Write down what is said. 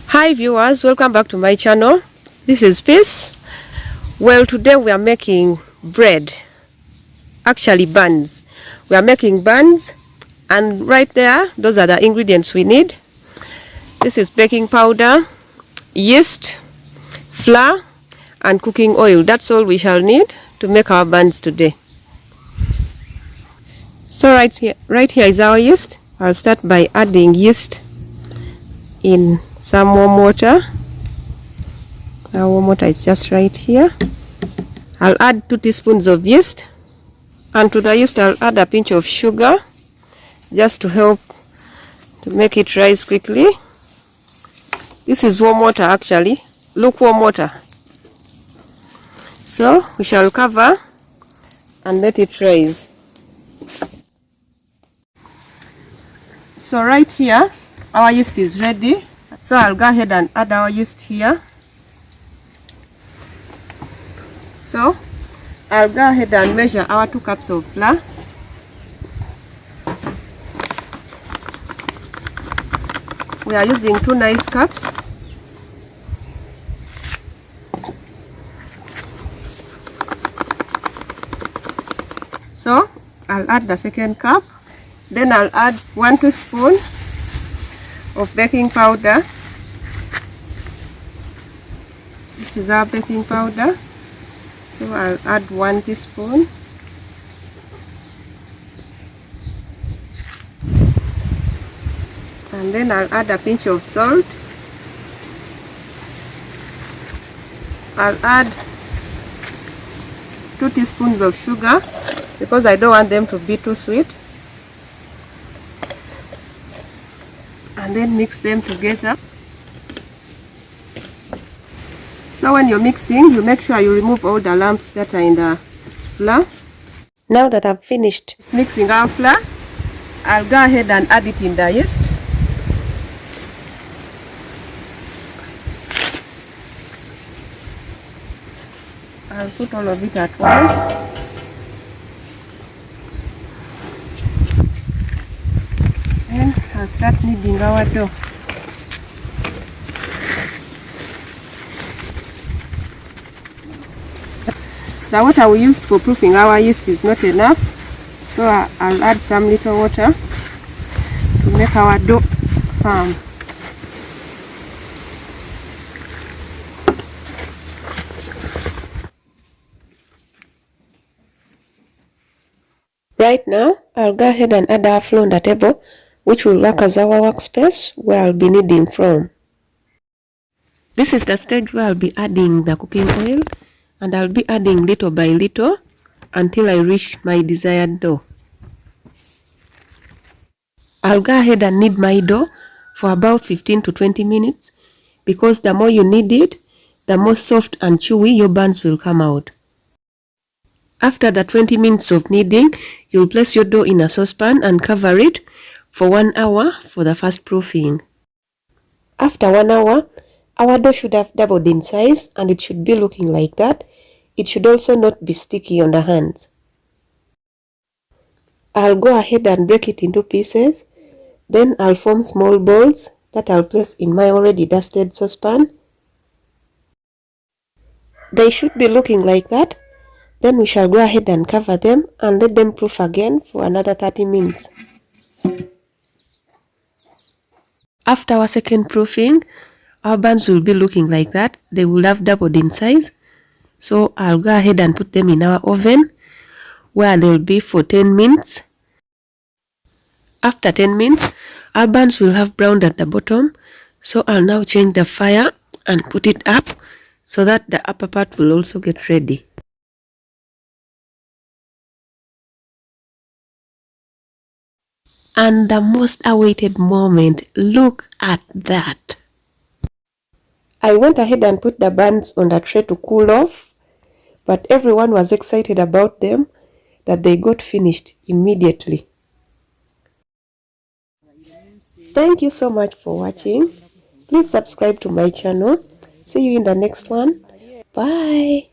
Hi viewers, welcome back to my channel. This is Peace. Well, today we are making bread, actually buns. We are making buns, and right there, those are the ingredients we need. This is baking powder, yeast, flour, and cooking oil. That's all we shall need to make our buns today. So right here is our yeast. I'll start by adding yeast in some warm water. Our warm water is just right here. I'll add 2 teaspoons of yeast, and to the yeast I'll add a pinch of sugar just to help to make it rise quickly. This is warm water, actually, lukewarm water. So we shall cover and let it rise. So right here our yeast is ready. So I'll go ahead and add our yeast here. So I'll go ahead and measure our 2 cups of flour. We are using 2 nice cups. So I'll add the second cup. Then I'll add 1 teaspoon of baking powder. This is our baking powder. So I'll add 1 teaspoon. And then I'll add a pinch of salt. I'll add 2 teaspoons of sugar because I don't want them to be too sweet. And then mix them together. So when you're mixing, you make sure you remove all the lumps that are in the flour. Now that I've finished mixing our flour, I'll go ahead and add it in the yeast. I'll put all of it at once. And I'll start kneading our dough. The water we used for proofing our yeast is not enough, so I'll add some little water to make our dough firm. Right now, I'll go ahead and add our flour on the table, which will work as our workspace where I'll be kneading from. This is the stage where I'll be adding the cooking oil, and I'll be adding little by little until I reach my desired dough. I'll go ahead and knead my dough for about 15 to 20 minutes because the more you knead it, the more soft and chewy your buns will come out. After the 20 minutes of kneading, you'll place your dough in a saucepan and cover it for 1 hour for the first proofing. After 1 hour, our dough should have doubled in size and it should be looking like that. It should also not be sticky on the hands. I'll go ahead and break it into pieces. Then I'll form small balls that I'll place in my already dusted saucepan. They should be looking like that. Then we shall go ahead and cover them and let them proof again for another 30 minutes. After our second proofing, our buns will be looking like that. They will have doubled in size. So I'll go ahead and put them in our oven where they'll be for 10 minutes. After 10 minutes, our buns will have browned at the bottom. So I'll now change the fire and put it up so that the upper part will also get ready. And the most awaited moment, look at that. I went ahead and put the buns on the tray to cool off, but everyone was excited about them that they got finished immediately. Thank you so much for watching. Please subscribe to my channel. See you in the next one. Bye.